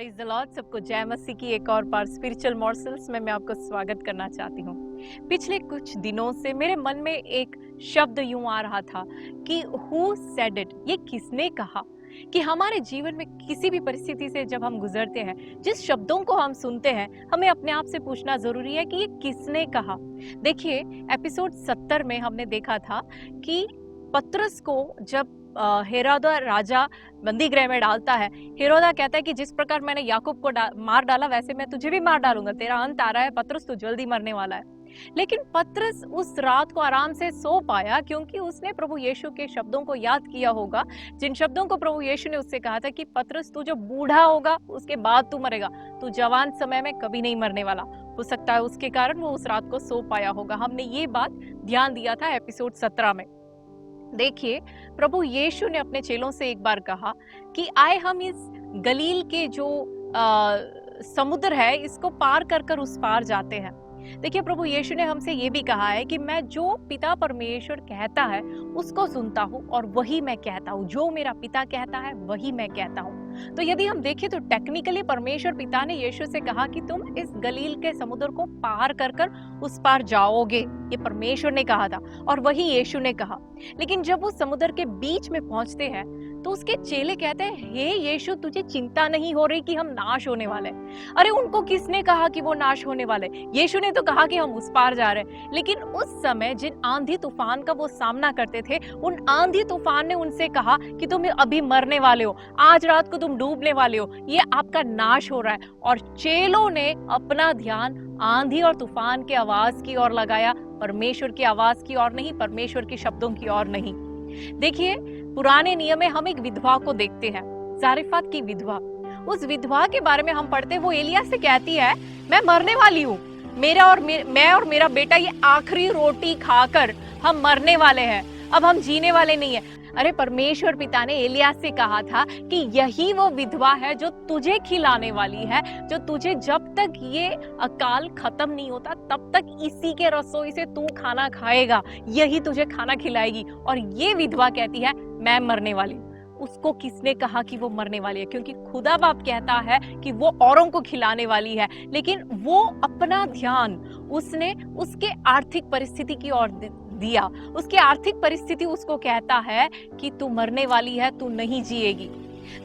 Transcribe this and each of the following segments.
Praise the Lord. सबको जय मसीह की एक और बार स्पिरिचुअल मॉर्सल्स में मैं आपको स्वागत करना चाहती हूँ। पिछले कुछ दिनों से मेरे मन में एक शब्द यूं आ रहा था कि हु सेड इट, ये किसने कहा। कि हमारे जीवन में किसी भी परिस्थिति से जब हम गुजरते हैं, जिस शब्दों को हम सुनते हैं, हमें अपने आप से पूछना जरूरी है कि ये किसने कहा। देखिए, एपिसोड 70 में हमने देखा था कि पतरस को जब हेरोदा राजा बंदी गृह में डालता है, हेरोदा कहता है कि जिस प्रकार मैंने याकूब को मार डाला, वैसे मैं तुझे भी मार डालूंगा, तेरा अंत आ रहा है पतरस, तू जल्दी मरने वाला है। लेकिन पतरस उस रात को आराम से सो पाया, क्योंकि उसने प्रभु यीशु के शब्दों को याद किया होगा, जिन शब्दों को प्रभु यीशु ने उससे कहा था कि पतरस, तू जो बूढ़ा होगा उसके बाद तू मरेगा, तू जवान समय में कभी नहीं मरने वाला। हो सकता है उसके कारण वो उस रात को सो पाया होगा। हमने ये बात ध्यान दिया था एपिसोड 17 में। देखिए, प्रभु यीशु ने अपने चेलों से एक बार कहा कि आए हम इस गलील के जो समुद्र है, इसको पार कर कर उस पार जाते हैं। देखिए, प्रभु यीशु ने हमसे ये भी कहा है कि मैं जो पिता परमेश्वर कहता है उसको सुनता हूँ और वही मैं कहता हूँ, जो मेरा पिता कहता है वही मैं कहता हूँ। तो यदि हम देखें तो टेक्निकली परमेश्वर पिता ने यीशु से कहा कि तुम इस गलील के समुद्र को पार कर कर उस पार जाओगे, ये परमेश्वर ने कहा था और वही यीशु ने कहा। लेकिन जब वो समुद्र के बीच में पहुंचते हैं तो उसके चेले कहते हैं, हे यीशु, तुझे चिंता नहीं हो रही कि हम नाश होने वाले हैं? अरे, उनको किसने कहा कि वो नाश होने वाले? यीशु ने तो कहा कि हम उस पार जा रहे हैं। लेकिन उस समय जिन आंधी तूफान का वो सामना करते थे, उन आंधी तूफान ने उनसे कहा कि तुम अभी मरने वाले हो, आज रात को तुम डूबने वाले हो, ये आपका नाश हो रहा है। और चेलों ने अपना ध्यान आंधी और तूफान की आवाज की ओर लगाया, परमेश्वर की आवाज की ओर नहीं, परमेश्वर के शब्दों की ओर नहीं। देखिए, पुराने नियम में हम एक विधवा को देखते हैं, जारिफात की विधवा। उस विधवा के बारे में हम पढ़ते, वो एलिया से कहती है, मैं मरने वाली हूँ, मैं और मेरा बेटा ये आखिरी रोटी खाकर हम मरने वाले हैं, अब हम जीने वाले नहीं है। अरे, परमेश्वर पिता ने एलिया से कहा था कि यही वो विधवा है जो तुझे खिलाने वाली है, जो तुझे जब तक ये अकाल खत्म नहीं होता तब तक इसी के रसोई से तू खाना खाएगा, यही तुझे खाना खिलाएगी। और ये विधवा कहती है, मैं मरने वाली हूँ। उसको किसने कहा कि वो मरने वाली है? क्योंकि खुदा बाप कहता है कि वो औरों को खिलाने वाली है, लेकिन वो अपना ध्यान उसने उसके आर्थिक परिस्थिति की ओर दिया। उसकी आर्थिक परिस्थिति उसको कहता है कि तू मरने वाली है, तू नहीं जिएगी।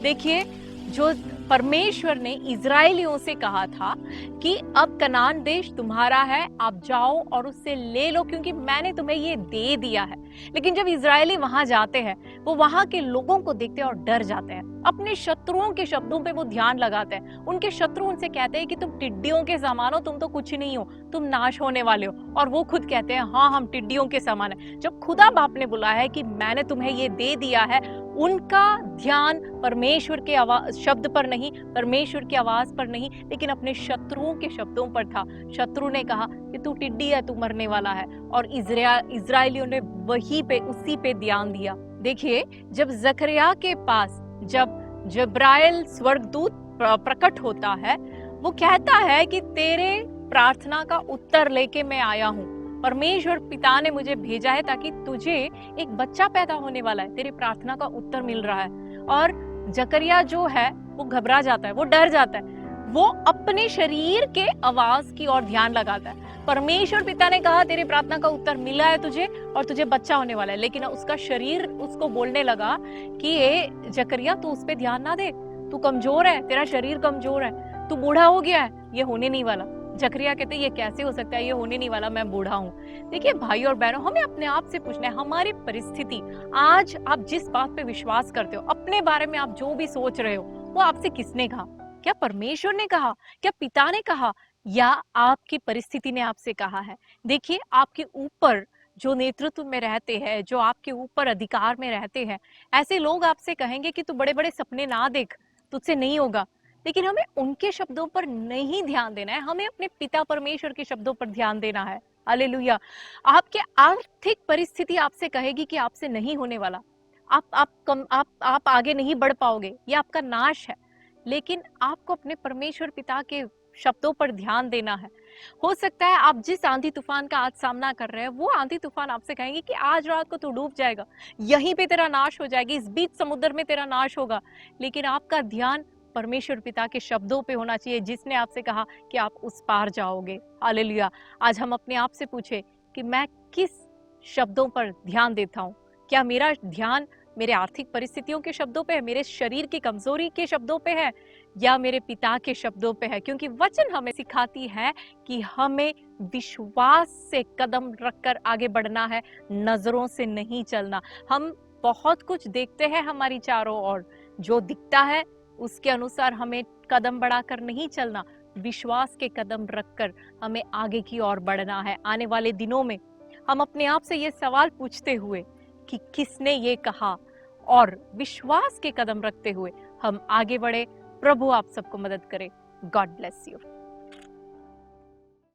देखिए, जो परमेश्वर ने इजराइलियों से कहा था कि अब कनान देश तुम्हारा है, आप जाओ और उससे ले लो, क्योंकि मैंने तुम्हें ये दे दिया है। लेकिन जब इजरायली वहां जाते हैं, वो वहां के लोगों को देखते हैं और डर जाते हैं। अपने शत्रुओं के शब्दों पे वो ध्यान लगाते हैं। उनके शत्रु उनसे कहते हैं कि तुम टिड्डियों के समान हो, तुम तो कुछ नहीं हो, तुम नाश होने वाले हो। और वो खुद कहते हैं, हाँ, हम टिड्डियों के समान है। जब खुदा बाप ने बुलाया है कि मैंने तुम्हें ये दे दिया है, उनका ध्यान परमेश्वर के शब्द पर नहीं, परमेश्वर की आवाज पर नहीं, लेकिन अपने शत्रुओं के शब्दों पर था। शत्रु ने कहा कि तू टिड्डी है, तू मरने वाला है, और इजराइलियों ने वही पे, उसी पे ध्यान दिया। देखिए, जब जकरिया के पास जब जब्राइल स्वर्गदूत प्रकट होता है, वो कहता है कि तेरे प्रार्थना का उत्तर लेके मैं आया हूँ, परमेश्वर पिता ने मुझे भेजा है ताकि तुझे एक बच्चा पैदा होने वाला है, तेरी प्रार्थना का उत्तर मिल रहा है। और जकरिया जो है वो घबरा जाता है, वो डर जाता है, वो अपने शरीर के आवाज की ओर ध्यान लगाता है। परमेश्वर पिता ने कहा तेरे प्रार्थना का उत्तर मिला है तुझे और तुझे बच्चा होने वाला है, लेकिन उसका शरीर उसको बोलने लगा कि ए जकरिया, तू उस पे ध्यान ना दे, तू कमजोर है, तेरा शरीर कमजोर है, तू बूढ़ा हो गया है, ये होने नहीं वाला। जकरिया कहते, ये कैसे हो सकता है, ये होने नहीं वाला, मैं बूढ़ा हूँ। देखिए भाई और बहनों, हमें अपने आप से पूछना है, हमारी परिस्थिति, आज आप जिस बात पे विश्वास करते हो, अपने बारे में आप जो भी सोच रहे हो, वो आपसे किसने कहा? क्या परमेश्वर ने कहा? क्या पिता ने कहा? या आपकी परिस्थिति ने आपसे कहा है? देखिए, आपके ऊपर जो नेतृत्व में रहते हैं, जो आपके ऊपर अधिकार में रहते हैं, ऐसे लोग आपसे कहेंगे कि तू बड़े बड़े सपने ना देख, तुझसे नहीं होगा। लेकिन हमें उनके शब्दों पर नहीं ध्यान देना है, हमें अपने पिता परमेश्वर के शब्दों पर ध्यान देना है। हालेलुया। आपके आर्थिक परिस्थिति आपसे कहेगी कि आपसे नहीं होने वाला, आप आगे नहीं बढ़ पाओगे, ये आपका नाश है। लेकिन आपको अपने परमेश्वर पिता के शब्दों पर ध्यान देना है। हो सकता है आप जिस आंधी तूफान का आज सामना कर रहे हैं, वो आंधी तूफान आपसे कहेंगे कि आज रात को तू डूब जाएगा, यहीं पे तेरा नाश हो जाएगी, इस बीच समुद्र में तेरा नाश होगा। लेकिन आपका ध्यान परमेश्वर पिता के शब्दों पे होना चाहिए, जिसने आपसे कहा कि आप उस पार जाओगे। हालेलुया। आज हम अपने आप से पूछे कि मैं किस शब्दों पर ध्यान देता हूँ। क्या मेरा ध्यान मेरे आर्थिक परिस्थितियों के शब्दों पे है, मेरे शरीर की कमजोरी के शब्दों पे है, या मेरे पिता के शब्दों पे है? क्योंकि वचन हमें सिखाती है कि हमें विश्वास से कदम रखकर आगे बढ़ना है, नजरों से नहीं चलना। हम बहुत कुछ देखते हैं हमारी चारों ओर, जो दिखता है उसके अनुसार हमें कदम बढ़ाकर नहीं चलना, विश्वास के कदम रखकर हमें आगे की ओर बढ़ना है। आने वाले दिनों में हम अपने आप से ये सवाल पूछते हुए कि किसने ये कहा, और विश्वास के कदम रखते हुए हम आगे बढ़े। प्रभु आप सबको मदद करे। God bless you.